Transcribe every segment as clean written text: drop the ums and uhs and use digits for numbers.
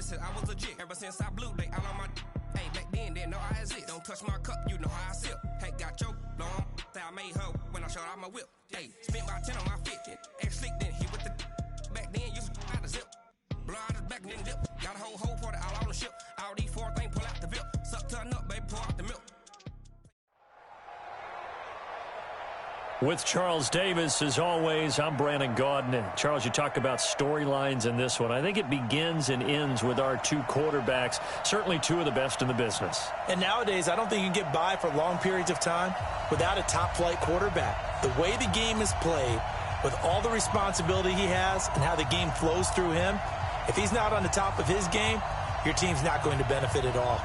said I was legit. Ever since I blew, they all on my hey, back then, didn't know I exist. Don't touch my cup, you know how I sip. Hey, got your long, say I made her when I showed out my whip. Hey, spent my 10 on my fit. Ex-slick, then hit with the back then, used to out the zip. Blow out his back and then dip. Got a whole party all on the ship. All these four things, pull out the VIP. Suck to a nut, baby, pour out the milk. With Charles Davis, as always, I'm Brandon Gaudin. And Charles, you talk about storylines in this one. I think it begins and ends with our two quarterbacks, certainly two of the best in the business. And nowadays, I don't think you can get by for long periods of time without a top-flight quarterback. The way the game is played, with all the responsibility he has and how the game flows through him, if he's not on the top of his game, your team's not going to benefit at all.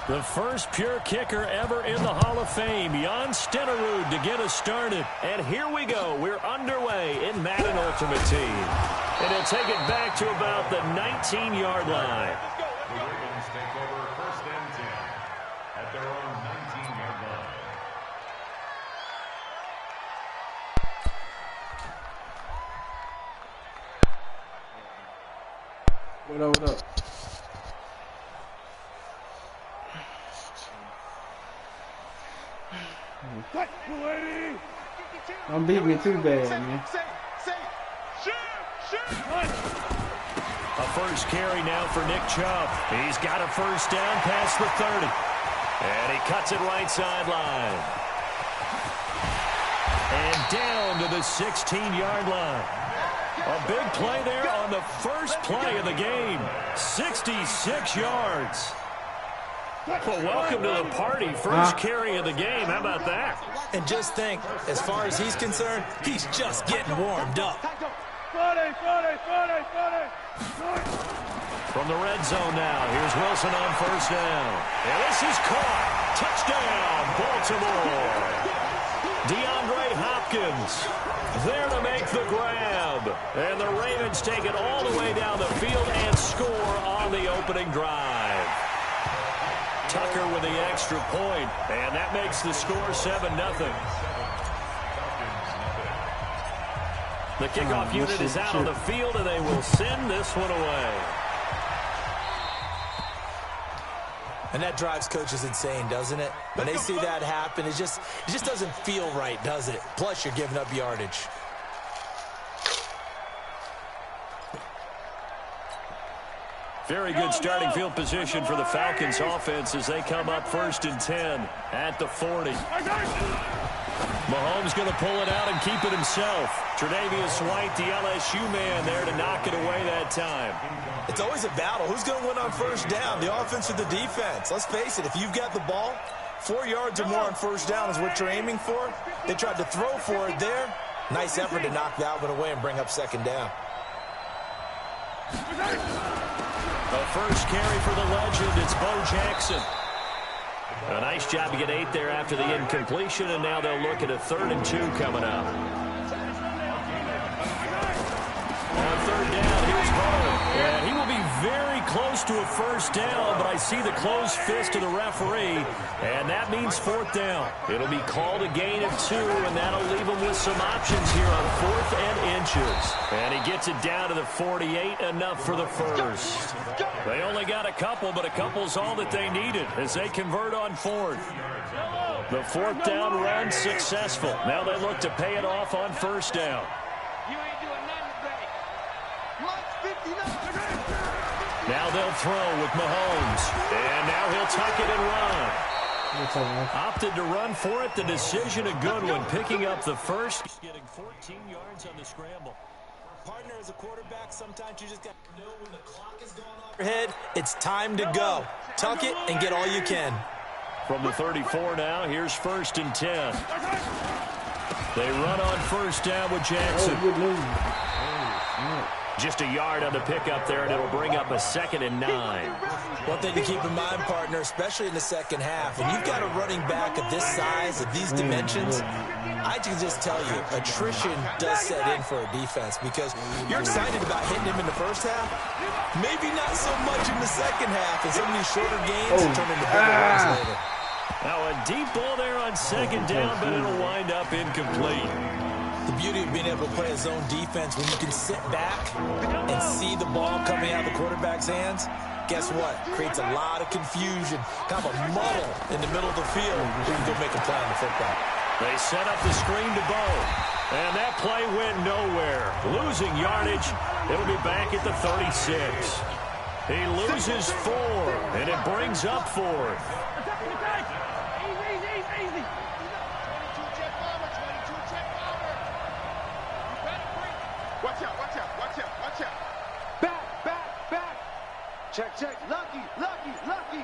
The first pure kicker ever in the Hall of Fame, Jan Stenerud, to get us started. And here we go. We're underway in Madden Ultimate Team. And he'll take it back to about the 19-yard line. The Ravens take over first and 10 at their own 19-yard line. What up? Don't beat me too bad, man. A first carry now for Nick Chubb. He's got a first down past the 30. And he cuts it right sideline. And down to the 16-yard line. A big play there on the first play of the game. 66 yards. Well, welcome to the party. First carry of the game. How about that? And just think, as far as he's concerned, he's just getting warmed up. From the red zone now, here's Wilson on first down. And this is caught. Touchdown, Baltimore. DeAndre Hopkins there to make the grab. And the Ravens take it all the way down the field and score on the opening drive. Tucker with the extra point, and that makes the score 7-0. The kickoff unit is out on the field, and they will send this one away. And that drives coaches insane, doesn't it? When they see that happen, it just doesn't feel right, does it? Plus, you're giving up yardage. Very good starting field position for the Falcons offense as they come up first and 10 at the 40. Mahomes going to pull it out and keep it himself. Tre'Davious White, the LSU man, there to knock it away that time. It's always a battle. Who's going to win on first down, the offense or the defense? Let's face it, if you've got the ball, 4 yards or more on first down is what you're aiming for. They tried to throw for it there. Nice effort to knock that one away and bring up second down. The first carry for the legend, it's Bo Jackson. A nice job to get 8 there after the incompletion, and now they'll look at a 3rd and 2 coming up. On third down, here's Bo. And he will be very close to a first down, but I see the closed fist of the referee, and that means 4th down. It'll be called a gain of 2, and that'll leave him with some options here on 4th and inches. And he gets it down to the 48, enough for the first. They only got a couple, but a couple's all that they needed as they convert on 4th. The 4th down run successful. Now they look to pay it off on first down. Now they'll throw with Mahomes. And now he'll tuck it and run. Opted to run for it. The decision a good one. Picking up the first. Getting 14 yards on the scramble. Partner, as a quarterback, sometimes you just got to know when the clock is going off your head. It's time to go. Tuck it and get all you can. From the 34 now, here's 1st and 10. They run on first down with Jackson. Just a yard on the pickup there, and it'll bring up a 2nd and 9. One thing to keep in mind, partner, especially in the second half, when you've got a running back of this size, of these dimensions, I can just tell you, attrition does set in for a defense because you're excited about hitting him in the first half. Maybe not so much in the second half, and some of these shorter games turn into bigger ones later. Now a deep ball there on second down, but it'll wind up incomplete. The beauty of being able to play a zone defense when you can sit back and see the ball coming out of the quarterback's hands, guess what? Creates a lot of confusion, kind of a muddle in the middle of the field where you can go make a play on the football. They set up the screen to Bo, and that play went nowhere. Losing yardage, it'll be back at the 36. He loses 4, and it brings up 4th. Check. Lucky. 15.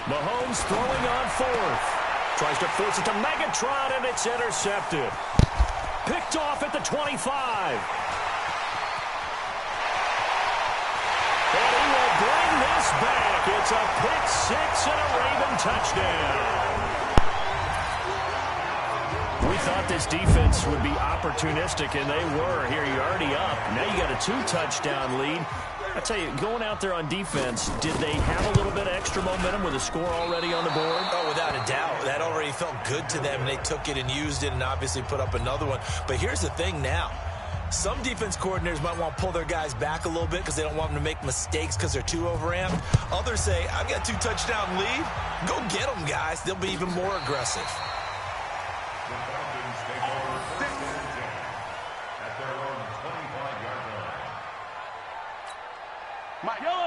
Mahomes throwing on 4th. Tries to force it to Megatron, and it's intercepted. Picked off at the 25. And he will bring this back. It's a pick 6 and a Raven touchdown. We thought this defense would be opportunistic, and they were. Here, you're already up. Now you got a 2-touchdown lead. I tell you, going out there on defense, did they have a little bit of extra momentum with a score already on the board? Oh, without a doubt. That already felt good to them, and they took it and used it and obviously put up another one. But here's the thing now. Some defense coordinators might want to pull their guys back a little bit because they don't want them to make mistakes because they're too overamped. Others say, I've got 2-touchdown lead. Go get them, guys. They'll be even more aggressive.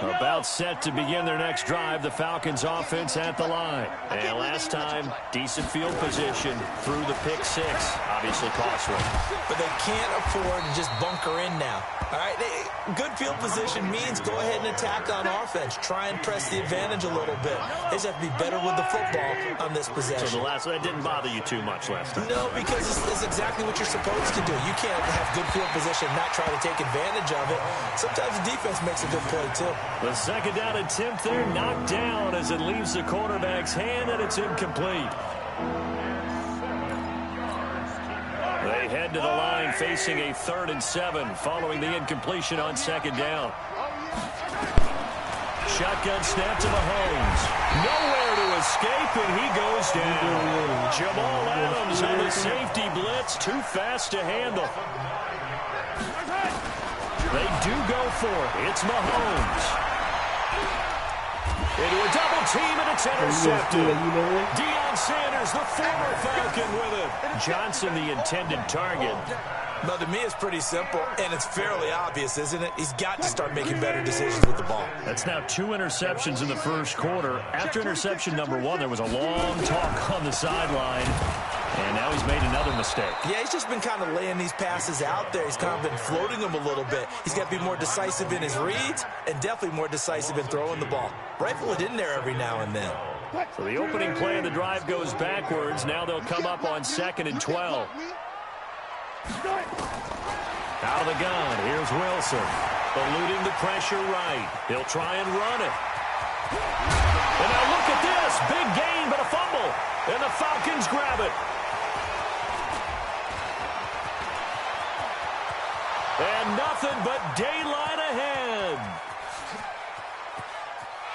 About set to begin their next drive, the Falcons offense at the line. And last time, decent field position through the pick 6. Obviously costly. But they can't afford to just bunker in now. All right, good field position means go ahead and attack on offense. Try and press the advantage a little bit. They just have to be better with the football on this possession. So that didn't bother you too much last time? No, because it's exactly what you're supposed to do. You can't have good field position and not try to take advantage of it. Sometimes the defense makes a good play, too. The second down attempt there knocked down as it leaves the quarterback's hand, and it's incomplete. They head to the line facing a 3rd and 7 following the incompletion on second down. Shotgun snap to Mahomes. Nowhere to escape, and he goes down. Jamal Adams on the safety blitz, too fast to handle. They do go for it. It's Mahomes. Into a double team, and it's intercepted. Deion Sanders, the former Falcon, with it. Johnson, the intended target. Well, to me, it's pretty simple, and it's fairly obvious, isn't it? He's got to start making better decisions with the ball. That's now 2 interceptions in the first quarter. After interception number 1, there was a long talk on the sideline. And now he's made another mistake. Yeah, he's just been kind of laying these passes out there. He's kind of been floating them a little bit. He's got to be more decisive in his reads and definitely more decisive in throwing the ball. Rifle it in there every now and then. So the opening play of the drive goes backwards. Now they'll come up on 2nd and 12. Out of the gun, here's Wilson. Eluding the pressure right. He'll try and run it. And now look at this. Big gain, but a fumble. And the Falcons grab it. And nothing but daylight ahead.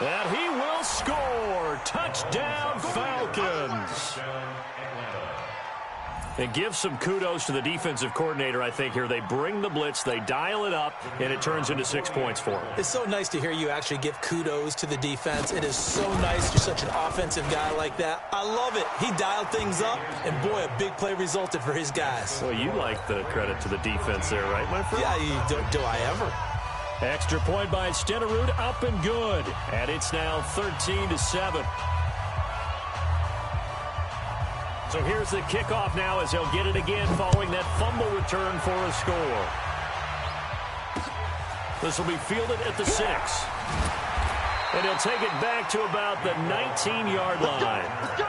And he will score. Touchdown, Falcons. And give some kudos to the defensive coordinator, I think, here. They bring the blitz, they dial it up, and it turns into 6 points for them. It's so nice to hear you actually give kudos to the defense. It is so nice you're such an offensive guy like that. I love it. He dialed things up, and boy, a big play resulted for his guys. Well, you like the credit to the defense there, right, my friend? Yeah, do I ever? Extra point by Stenerud, up and good. And it's now 13-7. So here's the kickoff now as they'll get it again following that fumble return for a score. This will be fielded at the 6. And he'll take it back to about the 19-yard line. The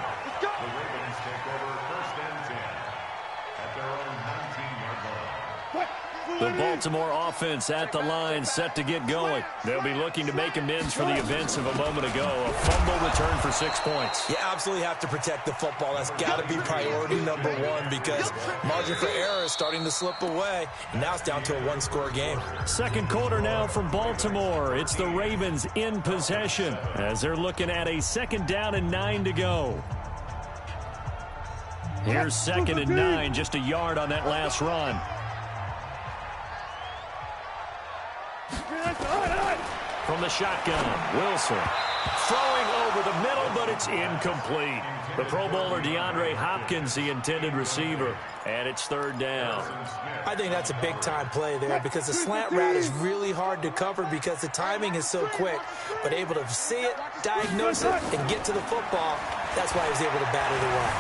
Ravens take over 1st and 10 at their own 19-yard line. The Baltimore offense at the line, set to get going. They'll be looking to make amends for the events of a moment ago. A fumble return for 6 points. You absolutely have to protect the football. That's got to be priority number one because margin for error is starting to slip away. And now it's down to a one-score game. Second quarter now from Baltimore. It's the Ravens in possession as they're looking at a 2nd down and 9 to go. Here's 2nd and 9, just a yard on that last run. From the shotgun, Wilson throwing over the middle, but it's incomplete. The Pro Bowler DeAndre Hopkins, the intended receiver, and it's 3rd down. I think that's a big-time play there because the slant route is really hard to cover because the timing is so quick. But able to see it, diagnose it, and get to the football, that's why he was able to bat it away.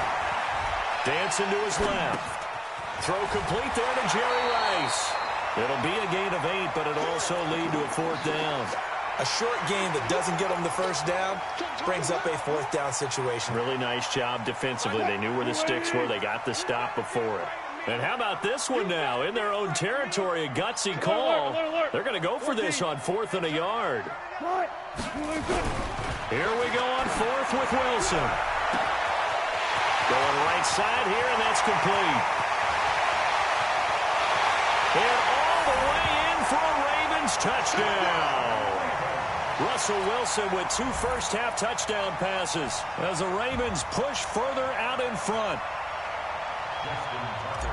Dancing to his left. Throw complete there to Jerry Rice. It'll be a gain of 8, but it'll also lead to a 4th down. A short gain that doesn't get them the first down brings up a 4th down situation. Really nice job defensively. They knew where the sticks were. They got the stop before it. And how about this one now? In their own territory, a gutsy call. They're going to go for this on 4th and a yard. Here we go on 4th with Wilson. Going right side here, and that's complete. And all the way in for a Ravens touchdown. Russell Wilson with 2 first-half touchdown passes as the Ravens push further out in front.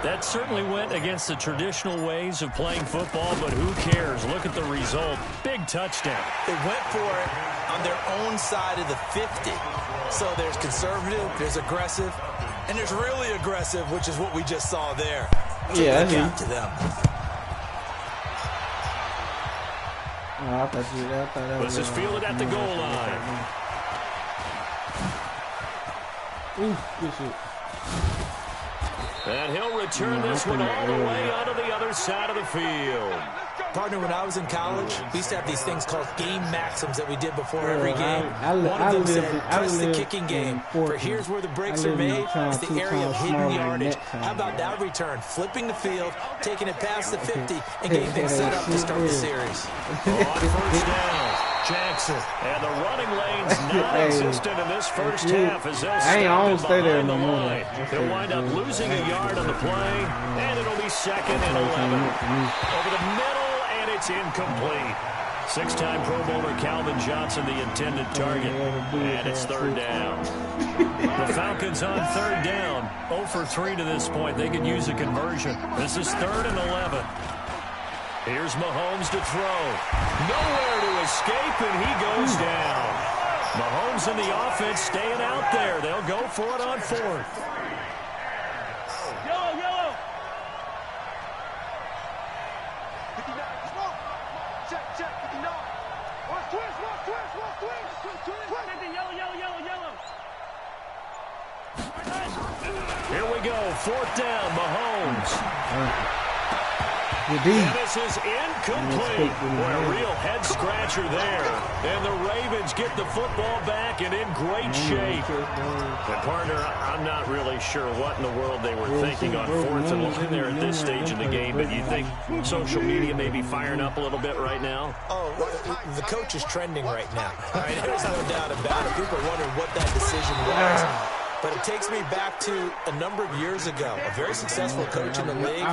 That certainly went against the traditional ways of playing football, but who cares? Look at the result. Big touchdown. They went for it on their own side of the 50. So there's conservative, there's aggressive, and there's really aggressive, which is what we just saw there. Yeah, that's up to them. This is fielded at the goal line. Good shit. And he'll return this one all the way onto the other side of the field. Partner, when I was in college, we used to have these things called game maxims that we did before every game. One of them said, press the kicking game. For here's where the breaks are made. It's the area of hidden yardage. How about that return? Flipping the field, taking it past the 50, and getting things set up to start the series. On 1st down, Jackson. And the running lane's non-existent in this first half as they'll stay behind the line. They'll wind up losing a yard on the play, and it'll be 2nd and 11. Over the middle, and it's incomplete. 6-time Pro Bowler Calvin Johnson, the intended target, and it's 3rd down. The Falcons on 3rd down, 0 for 3 to this point. They could use a conversion. This is 3rd and 11. Here's Mahomes to throw. Nowhere to escape, and he goes down. Mahomes and the offense staying out there. They'll go for it on 4th. Yellow. Check, 59. Watch twist. Yellow. Here we go, 4th down, Mahomes. And this is incomplete. What a real head-scratcher there. And the Ravens get the football back and in great shape. And, partner, I'm not really sure what in the world they were thinking on 4th and 1 there at this stage of the game, but you think social media may be firing up a little bit right now? Oh, the coach is trending right now. There's no doubt about it. People are wondering what that decision was. But it takes me back to a number of years ago. A very successful coach in the league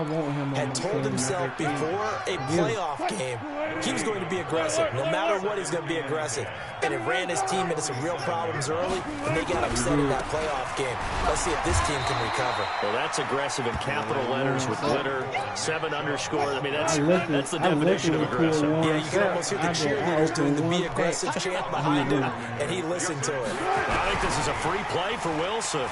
had told himself before a playoff game he was going to be aggressive. No matter what, he's going to be aggressive. And it ran his team into some real problems early, and they got upset in that playoff game. Let's see if this team can recover. Well, that's aggressive in capital letters with glitter, 7 underscore. I mean, that's the definition of aggressive. Yeah, you can almost hear the cheerleaders doing the be aggressive chant behind him, and he listened to it. I think this is a free play for Wilson. Able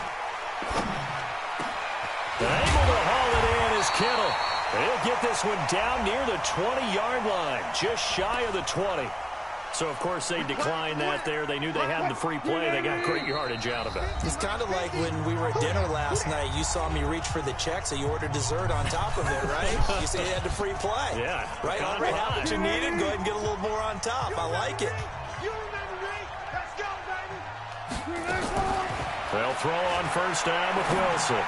to haul it in is Kittle. He'll get this one down near the 20-yard line, just shy of the 20. So, of course, they declined that there. They knew they had the free play. They got great yardage out of it. It's kind of like when we were at dinner last night. You saw me reach for the check, so you ordered dessert on top of it, right? You said you had the free play. Yeah. Right? Already have what you needed. Go ahead and get a little more on top. I like it. They'll throw on 1st down with Wilson.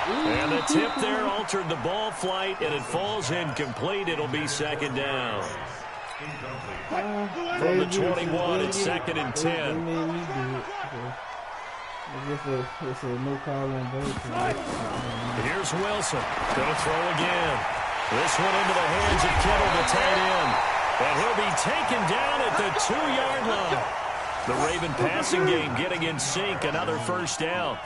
And the tip there altered the ball flight, and it falls incomplete. It'll be second down. From the 21, it's second and 10. It's a no call on both. Here's Wilson. Going to throw again. This one into the hands of Kittle, the tight end. And he'll be taken down at the 2-yard line. The Raven passing game getting in sync. Another first down.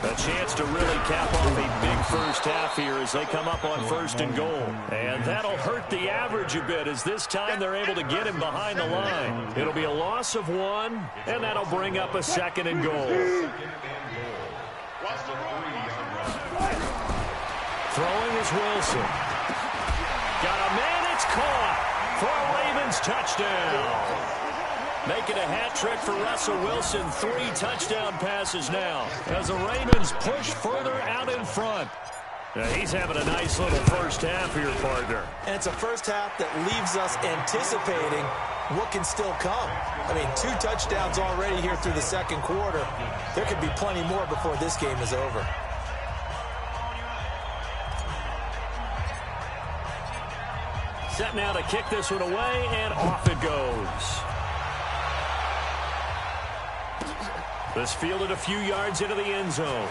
A chance to really cap off a big first half here as they come up on first and goal. And that'll hurt the average a bit as this time they're able to get him behind the line. It'll be a loss of 1, and that'll bring up a second and goal. Throwing is Wilson. Got a man, it's caught for a Ravens touchdown. Making a hat trick for Russell Wilson. 3 touchdown passes now as the Ravens push further out in front. Now he's having a nice little first half here, partner. And it's a first half that leaves us anticipating what can still come. I mean, 2 touchdowns already here through the second quarter. There could be plenty more before this game is over. Set now to kick this one away, and off it goes. This fielded a few yards into the end zone.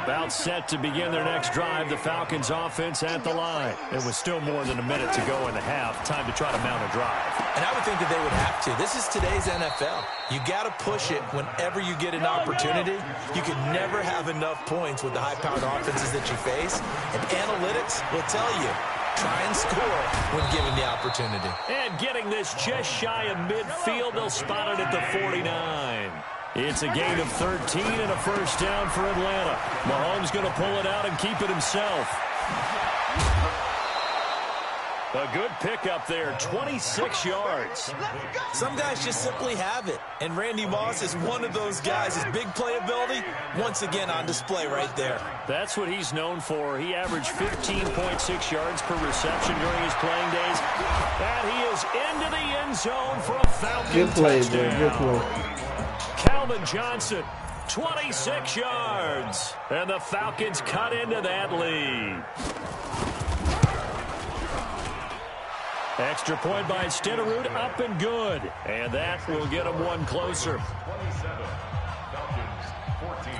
About set to begin their next drive. The Falcons offense at the line. It was still more than a minute to go in the half. Time to try to mount a drive. And I would think that they would have to. This is today's NFL. You got to push it whenever you get an opportunity. You can never have enough points with the high-powered offenses that you face. And analytics will tell you, try and score when given the opportunity. And getting this just shy of midfield, they'll spot it at the 49. It's a gain of 13 and a first down for Atlanta. Mahomes going to pull it out and keep it himself. A good pickup there, 26 yards. Some guys just simply have it. And Randy Moss is one of those guys. His big playability, once again on display right there. That's what he's known for. He averaged 15.6 yards per reception during his playing days. And he is into the end zone for a Falcon touchdown. Good play. Calvin Johnson, 26 yards. And the Falcons cut into that lead. Extra point by Stenerud, up and good. And that will get them one closer. 27, Falcons 14.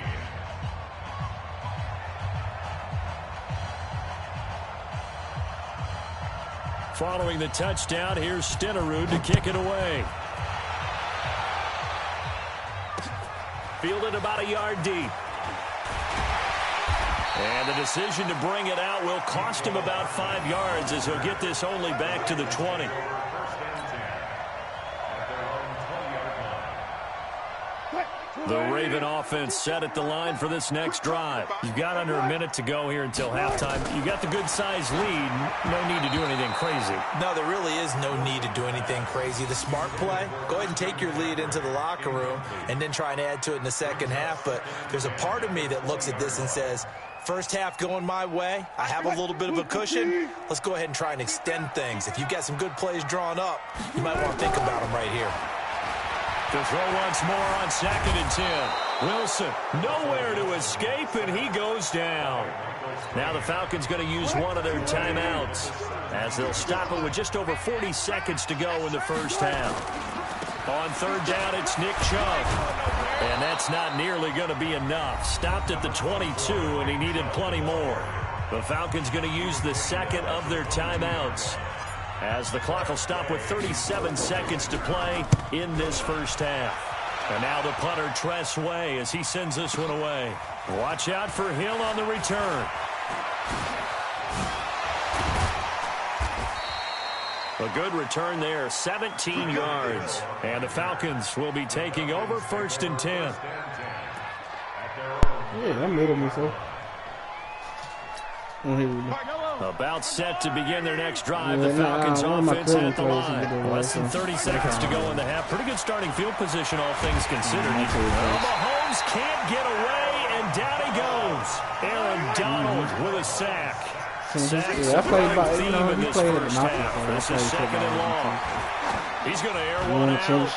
Following the touchdown, here's Stenerud to kick it away. Fielded about a yard deep. And the decision to bring it out will cost him about 5 yards as he'll get this only back to the 20. The Raven offense set at the line for this next drive. You've got under a minute to go here until halftime. You've got the good-sized lead. No need to do anything crazy. No, there really is no need to do anything crazy. The smart play, go ahead and take your lead into the locker room and then try and add to it in the second half. But there's a part of me that looks at this and says, first half going my way, I have a little bit of a cushion. Let's go ahead and try and extend things. If you've got some good plays drawn up, you might want to think about them right here. To throw once more on second and 10. Wilson, nowhere to escape, and he goes down. Now the Falcons going to use one of their timeouts as they'll stop it with just over 40 seconds to go in the first half. On third down, it's Nick Chubb. And that's not nearly going to be enough. Stopped at the 22, and he needed plenty more. The Falcons going to use the second of their timeouts as the clock will stop with 37 seconds to play in this first half. And now the punter, Tress Way, as he sends this one away. Watch out for Hill on the return. A good return there, 17 yards. And the Falcons will be taking over first and 10. Yeah, that made him so. About set to begin their next drive. The Falcons offense at the line. Less than 30 seconds to go in the half. Pretty good starting field position, all things considered. Mahomes can't get away, and down he goes. Aaron Donald with a sack. Sacks Yeah, I played running by, theme you know, in he this played at the first Mafia, half. so I This played is second and long. He's going to air one out.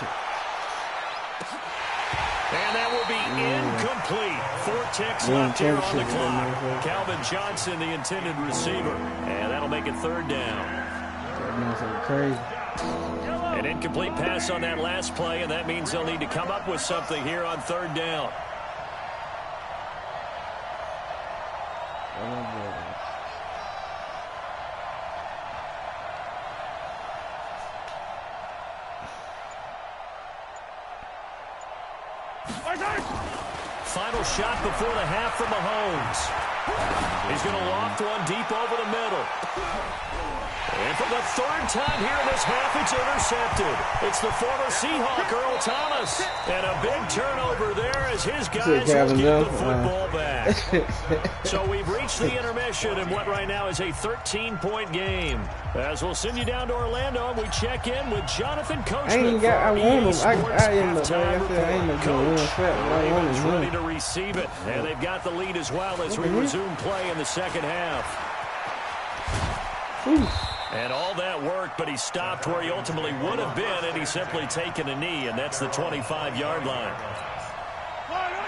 And that will be incomplete. 4 ticks left here on the clock. Calvin Johnson, the intended receiver. And that'll make it third down. Crazy. An incomplete pass on that last play, and that means they'll need to come up with something here on third down. Final shot before the half from Mahomes. He's going to loft one deep over the middle. And for the third time here in this half, it's intercepted. It's the former Seahawk, Earl Thomas. And a big turnover there as his guys will get the football back. So we've reached the intermission in what right now is a 13-point game. As we'll send you down to Orlando, and we check in with Jonathan Coachman. I want him. Ravens ready to receive it. And they've got the lead as well as we resume play in the second half. And all that worked, but he stopped where he ultimately would have been, and he's simply taken a knee, and that's the 25-yard line.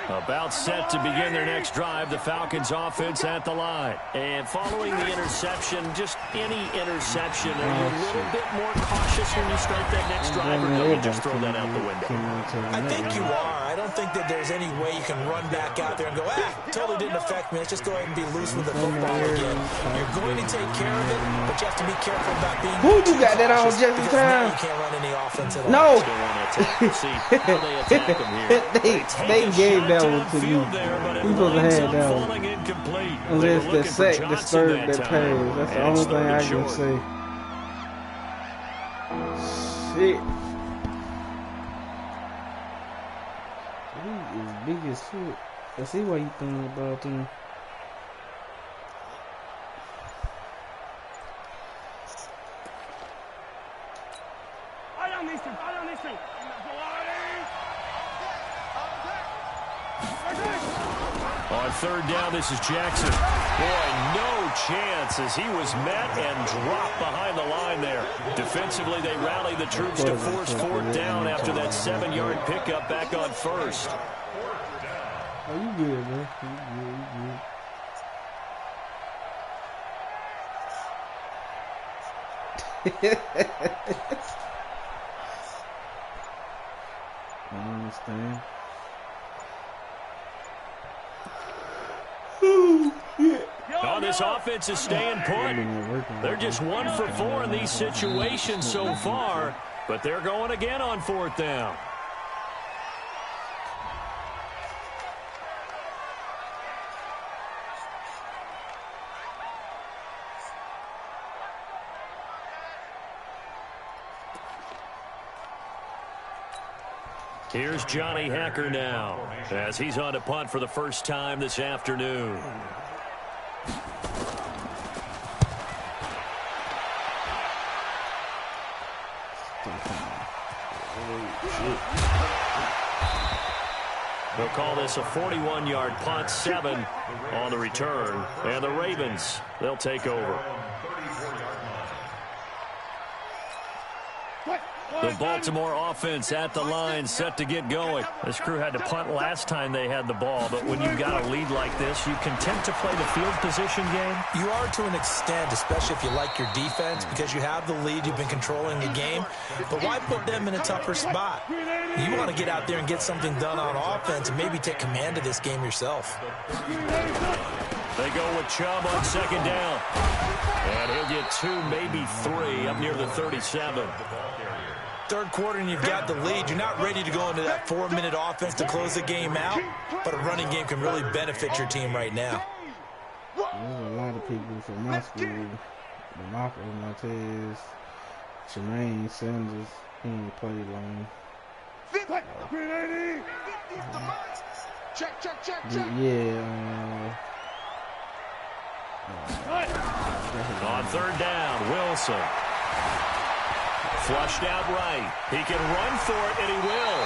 About set to begin their next drive, the Falcons offense at the line. And following the interception, just any interception, are you a little bit more cautious when you start that next drive, or do you just throw that out the window? I think you are. I don't think that there's any way you can run back out there and go, totally didn't affect me. Let's just go ahead and be loose with the football again. You're going to take care of it, but you have to be careful about being you got that on just in time? You can't run any offense at all. No. See how they attack him here. They gave that one to you. You supposed to have that one. Unless the sack disturbed that pass. That's the only thing I can say. Shit. He is big as shit. I see why you thinking about him. On third down, this is Jackson. Boy, no chance as he was met and dropped behind the line there. Defensively, they rally the troops to force fourth down after that 7-yard pickup back on first. Oh, you good, man. You good. I understand. Oh, this offense is staying put. They're just 1 for 4 in these situations so far, but they're going again on fourth down. Here's Johnny Hacker now as he's on to punt for the first time this afternoon. They'll call this a 41-yard punt, 7 on the return. And the Ravens, they'll take over. The Baltimore offense at the line, set to get going. This crew had to punt last time they had the ball, but when you've got a lead like this, you content to play the field position game? You are to an extent, especially if you like your defense, because you have the lead, you've been controlling the game. But why put them in a tougher spot? You want to get out there and get something done on offense and maybe take command of this game yourself. They go with Chubb on second down. And he'll get 2, maybe 3 up near the 37. Third quarter and you've got the lead. You're not ready to go into that 4-minute offense to close the game out, but a running game can really benefit your team right now. There's a lot of people from my school, the Marco Montez, Jermaine Sanders, he ain't played long. On third down, Wilson. Flushed out right. He can run for it, and he will.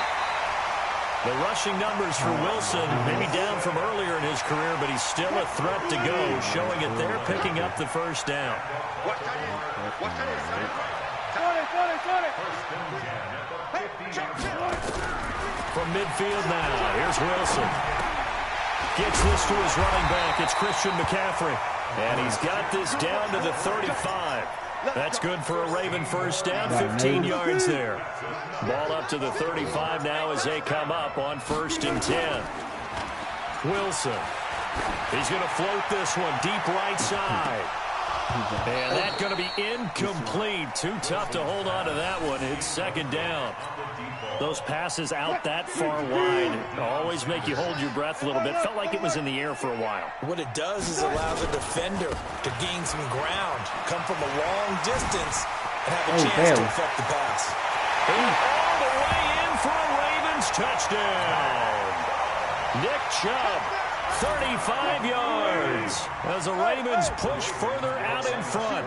The rushing numbers for Wilson, maybe down from earlier in his career, but he's still a threat to go, showing it there, picking up the first down. From midfield now, here's Wilson. Gets this to his running back. It's Christian McCaffrey. And he's got this down to the 35. That's good for a Raven first down, 15 yards there. Ball up to the 35 now as they come up on 1st and 10. Wilson. He's going to float this one deep right side. And that's going to be incomplete. Too tough to hold on to that one. It's 2nd down. Those passes out that far wide always make you hold your breath a little bit. Felt like it was in the air for a while. What it does is allow the defender to gain some ground, come from a long distance, and have a chance to affect the pass. And all the way in for a Ravens touchdown. Nick Chubb, 35 yards as the Ravens push further out in front.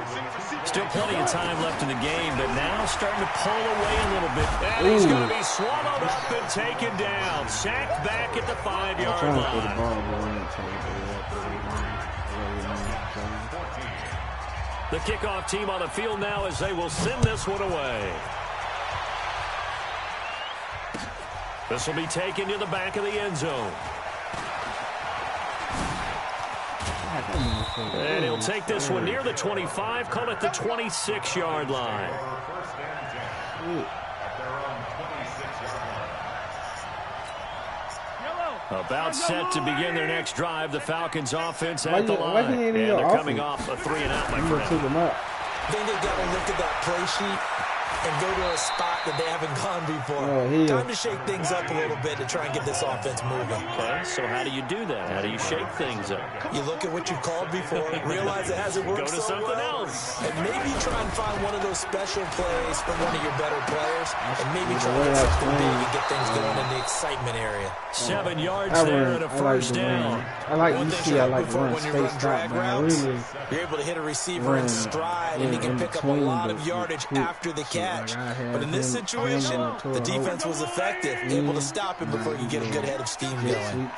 Still plenty of time left in the game, but now starting to pull away a little bit. And he's going to be swallowed up and taken down. Sacked back at the 5-yard line. The kickoff team on the field now as they will send this one away. This will be taken to the back of the end zone. And he'll take this one near the 25, call it the 26-yard line. About set to begin their next drive, the Falcons offense at the line. And they're coming off a 3-and-out, my friend. I think they've got to look at that play sheet and go to a spot that they haven't gone before. Time to shake things up a little bit to try and get this offense moving. Okay, so how do you do that? How do you shake things up? You look at what you've called before, realize it hasn't worked so well. Go to something else. And maybe try and find one of those special plays from one of your better players, and maybe try to get something big and get things going in the excitement area. 7 yards there and a first down. I like UC, I like run spaced out, man. Really, you're able to hit a receiver in stride, and he can pick up a lot of yardage after the catch. But in this situation, the defense was effective, able to stop him before you get a good head of steam going.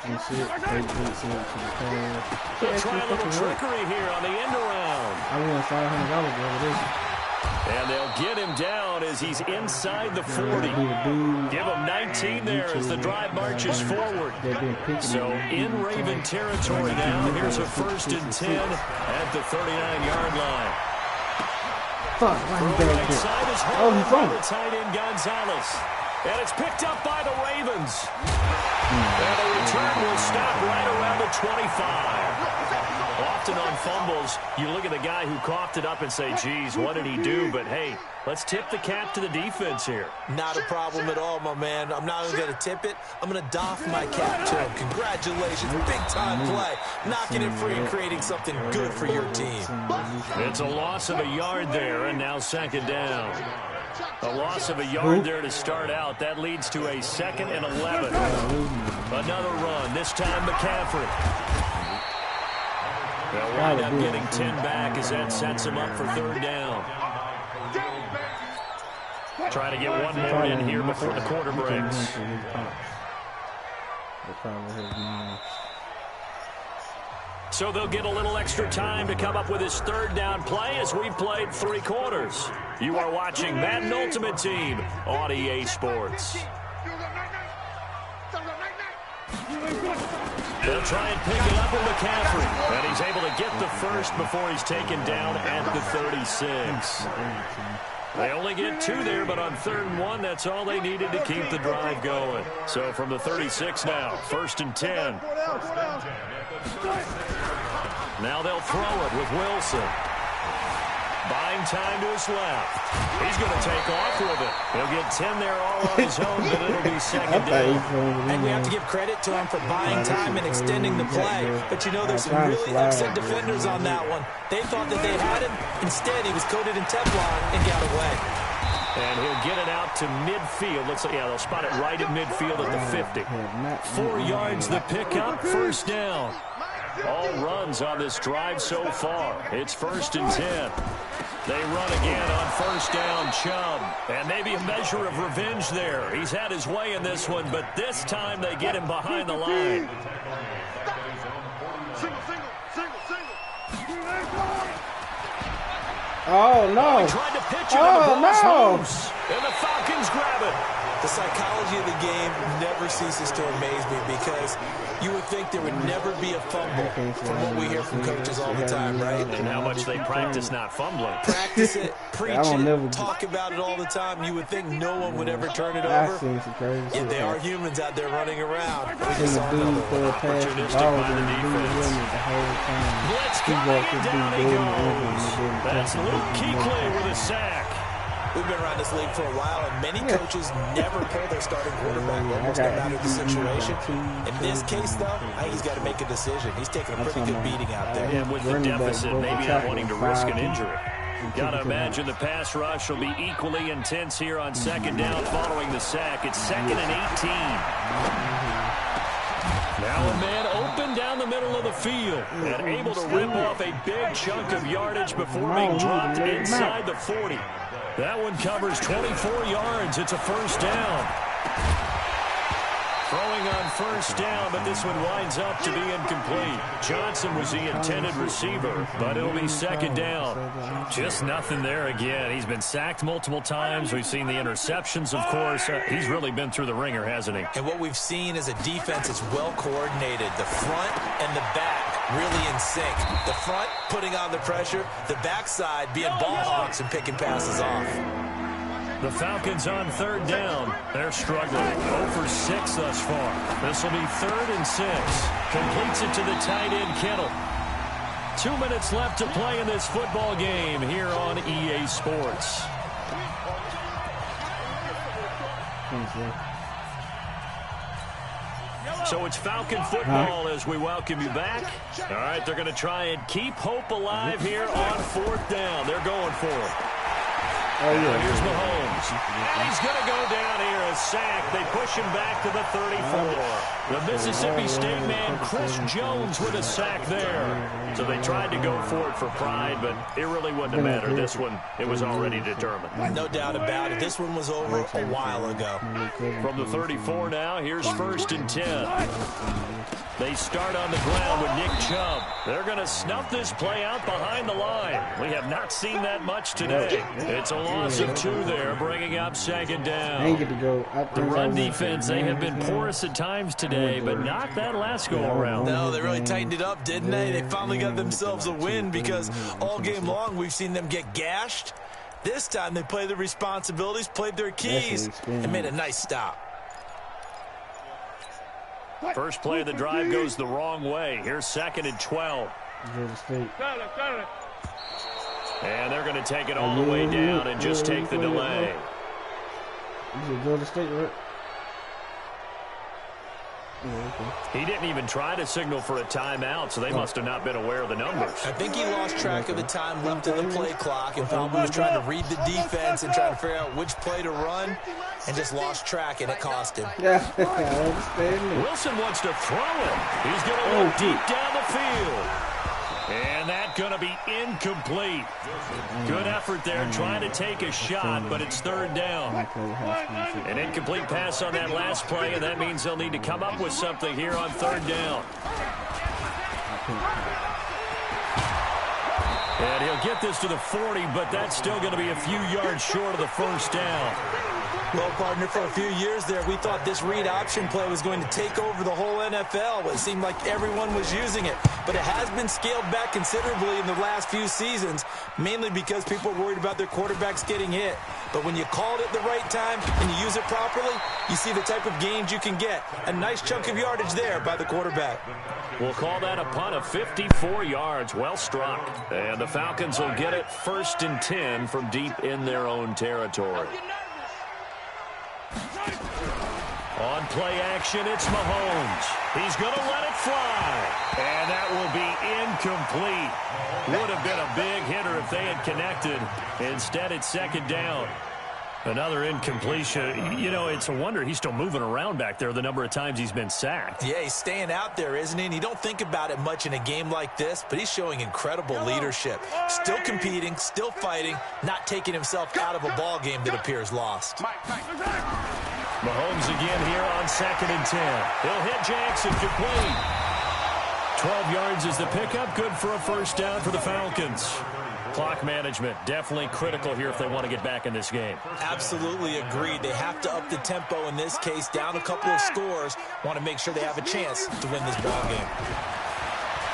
They'll try a little trickery here on the end around. I won $500 over this. And they'll get him down as he's inside the 40. Give him 19 there as the drive marches forward. So in Raven territory now, here's a 1st and 10 at the 39-yard line. Fuck, right side is oh, he's on the tight end Gonzalez. And it's picked up by the Ravens. And the return will stop right around the 25. Often on fumbles, you look at the guy who coughed it up and say, geez, what did he do? But, hey, let's tip the cap to the defense here. Not a problem at all, my man. I'm not only going to tip it, I'm going to doff my cap to him. Congratulations, big-time play. Knocking it free and creating something good for your team. It's a loss of a yard there, and now 2nd down. A loss of a yard there to start out. That leads to a 2nd and 11. Another run, this time McCaffrey. They'll wind up getting 10 back as that sets him up for 3rd down. Try to get one more in here before the quarter breaks. So they'll get a little extra time to come up with his 3rd down play as we've played 3 quarters. You are watching Madden Ultimate Team on EA Sports. They'll try and pick it up with McCaffrey. And he's able to get the first before he's taken down at the 36. They only get 2 there, but on 3rd and 1, that's all they needed to keep the drive going. So from the 36 now, 1st and 10. Now they'll throw it with Wilson. Buying time to his left. He's going to take off with it. He'll get 10 there all on his own, but it'll be 2nd down. And we have to give credit to him for buying time and extending the play. But, you know, there's some really upset defenders on that one. They thought that they had him. Instead, he was coated in Teflon and got away. And he'll get it out to midfield. Looks like, yeah, they'll spot it right at midfield at the 50. 4 yards the pickup, 1st down. All runs on this drive so far. It's 1st and 10. They run again on first down, Chubb. And maybe a measure of revenge there. He's had his way in this one, but this time they get him behind the line. Oh, no. He tried to pitch it, and the ball's loose. And the Falcons grab it. The psychology of the game never ceases to amaze me because you would think there would never be a fumble from what we hear from coaches all the time, right? And how much they practice not fumbling. Practice it, preach it, talk about it all the time. You would think no one would ever turn it over. Yet they are humans out there running around. We just saw another one. Opportunistic by the defense. Blitz coming, down he goes. That's Luke Kuechly with a sack. We've been around this league for a while, and many coaches never pull their starting quarterback almost no matter the situation. In this case, though, I think he's got to make a decision. He's taking a pretty good beating out there. And with the deficit, maybe not wanting to risk an injury. Got to imagine the pass rush will be equally intense here on second down following the sack. It's 2nd and 18. Now a man open down the middle of the field and able to rip off a big chunk of yardage before being dropped inside the 40. That one covers 24 yards. It's a first down. Throwing on first down, but this one winds up to be incomplete. Johnson was the intended receiver, but it'll be second down. Just nothing there again. He's been sacked multiple times. We've seen the interceptions, of course. He's really been through the ringer, hasn't he? And what we've seen is a defense that's well coordinated. The front and the back really in sync. The front putting on the pressure, the backside being ball hawks and picking passes off. The Falcons on third down. They're struggling. 0 for 6 thus far. This will be 3rd and 6. Completes it to the tight end, Kittle. 2 minutes left to play in this football game here on EA Sports. So it's Falcon football as we welcome you back. All right, they're going to try and keep hope alive here on 4th down. They're going for it. Here's Mahomes. And he's going to go down here, a sack. They push him back to the 34. The Mississippi State man, Chris Jones, with a sack there. So they tried to go for it for pride, but it really wouldn't have mattered. This one, it was already determined. No doubt about it. This one was over a while ago. From the 34 now, here's 1st and 10. They start on the ground with Nick Chubb. They're going to snuff this play out behind the line. We have not seen that much today. It's a loss of 2 there, bringing up 2nd down. The run defense, they have been porous at times today, but not that last go-around. No, they really tightened it up, didn't they? They finally got themselves a win because all game long we've seen them get gashed. This time they played their responsibilities, played their keys, and made a nice stop. First play of the drive goes the wrong way. Here's 2nd and 12. And they're going to take it all the way down and just take the delay. He didn't even try to signal for a timeout, so they must have not been aware of the numbers. I think he lost track of the time left in the play clock and probably was trying to read the defense and trying to figure out which play to run and just lost track, and it cost him. Wilson wants to throw it. He's going to look deep down the field. And that's going to be incomplete. Good effort there trying to take a shot, but it's 3rd down. An incomplete pass on that last play, and that means they'll need to come up with something here on 3rd down. And he'll get this to the 40, but that's still going to be a few yards short of the first down. Well, partner, for a few years there, we thought this read option play was going to take over the whole NFL. It seemed like everyone was using it. But it has been scaled back considerably in the last few seasons, mainly because people are worried about their quarterbacks getting hit. But when you call it at the right time and you use it properly, you see the type of gains you can get. A nice chunk of yardage there by the quarterback. We'll call that a punt of 54 yards. Well struck. And the Falcons will get it 1st and 10 from deep in their own territory. On play action, it's Mahomes. He's going to let it fly. And that will be incomplete. Would have been a big hitter if they had connected. Instead, it's 2nd down. Another incompletion. You know, it's a wonder he's still moving around back there the number of times he's been sacked. Yeah, he's staying out there, isn't he? And you don't think about it much in a game like this, but he's showing incredible leadership. Still competing, still fighting, not taking himself out of a ball game that appears lost. Mahomes again here on 2nd and 10. He'll hit Jackson, complete. 12 yards is the pickup, good for a first down for the Falcons. Clock management, definitely critical here if they want to get back in this game. Absolutely agreed. They have to up the tempo in this case, down a couple of scores. Want to make sure they have a chance to win this ball game.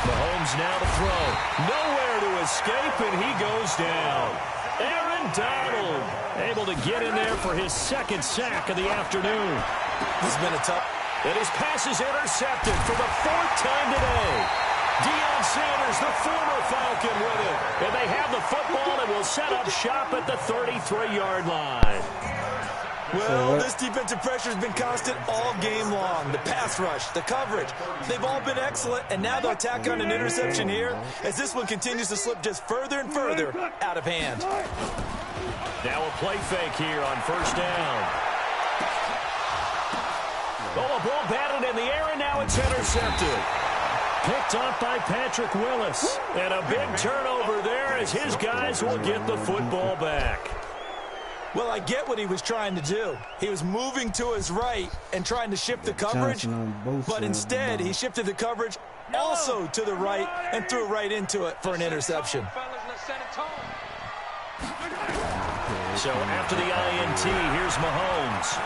Mahomes now to throw. Nowhere to escape, and he goes down. Aaron Donald able to get in there for his 2nd sack of the afternoon. This has been a tough. And his pass is intercepted for the 4th time today. Deion Sanders, the former Falcon, with it. And they have the football and will set up shop at the 33-yard line. Well, this defensive pressure has been constant all game long. The pass rush, the coverage, they've all been excellent. And now they'll tack on an interception here as this one continues to slip just further and further out of hand. Now a play fake here on 1st down. Oh, a ball batted in the air, and now it's intercepted. Picked up by Patrick Willis. And a big turnover there as his guys will get the football back. Well, I get what he was trying to do. He was moving to his right and trying to shift the coverage, but instead he shifted the coverage also to the right and threw right into it for an interception. So after the INT, here's Mahomes.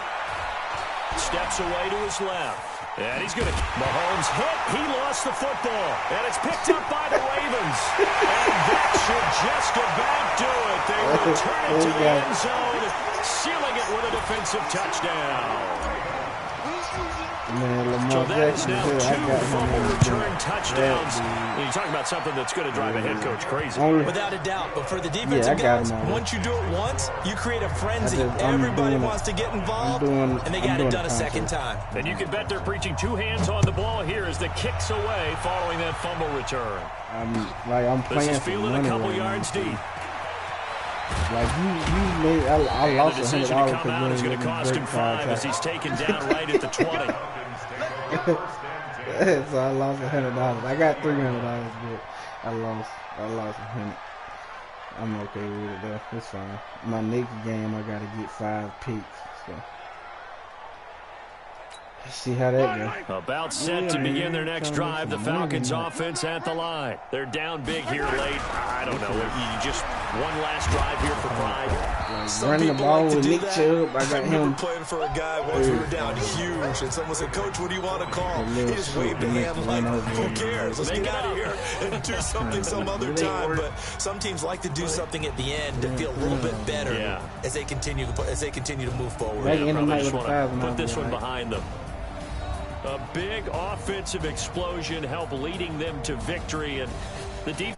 Steps away to his left. And he's going to... Mahomes hit. He lost the football. And it's picked up by the Ravens. And that should just about do it. They return it to the end zone, sealing it with a defensive touchdown. Man, Lamar So that is Jackson, now I 2 got him fumble in the return game. touchdowns. You're talking about something that's going to drive a head coach crazy. Without a doubt. But for the defensive guys, once you do it once, you create a frenzy. Everybody wants to get involved, and they got it done a second time. And you can bet they're preaching 2 hands on the ball here as the kicks away following that fumble return. I'm playing this is fielding a couple yards deep. Like you made, I lost the decision $100 to come out is going to cost him 5 as he's taken down right at the 20. So I lost $100. I got $300, but I lost $100. I'm okay with it though. It's fine. My next game, I gotta get 5 picks. So let's see how that goes. About set to begin their next drive. The Falcons offense at the line. They're down big here late. I don't know. You just one last drive here for pride. Run the ball with Nick Chubb. I got him playing for a guy once we were down huge, and someone said, "Coach, what do you want to call?" He just waved a hand like, "Who cares? Let's get out of here and do something some other time." But some teams like to do something at the end to feel a little bit better as they continue to move forward. Probably just want to put this one behind them. A big offensive explosion helped leading them to victory, and the defense.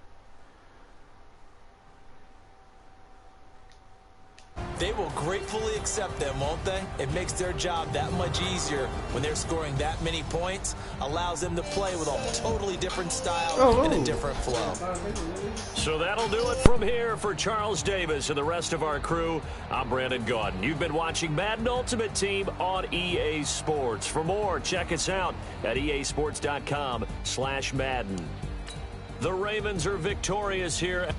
They will gratefully accept them, won't they? It makes their job that much easier when they're scoring that many points. Allows them to play with a totally different style and a different flow. So that'll do it from here for Charles Davis and the rest of our crew. I'm Brandon Gaudin. You've been watching Madden Ultimate Team on EA Sports. For more, check us out at easports.com/Madden. The Ravens are victorious here.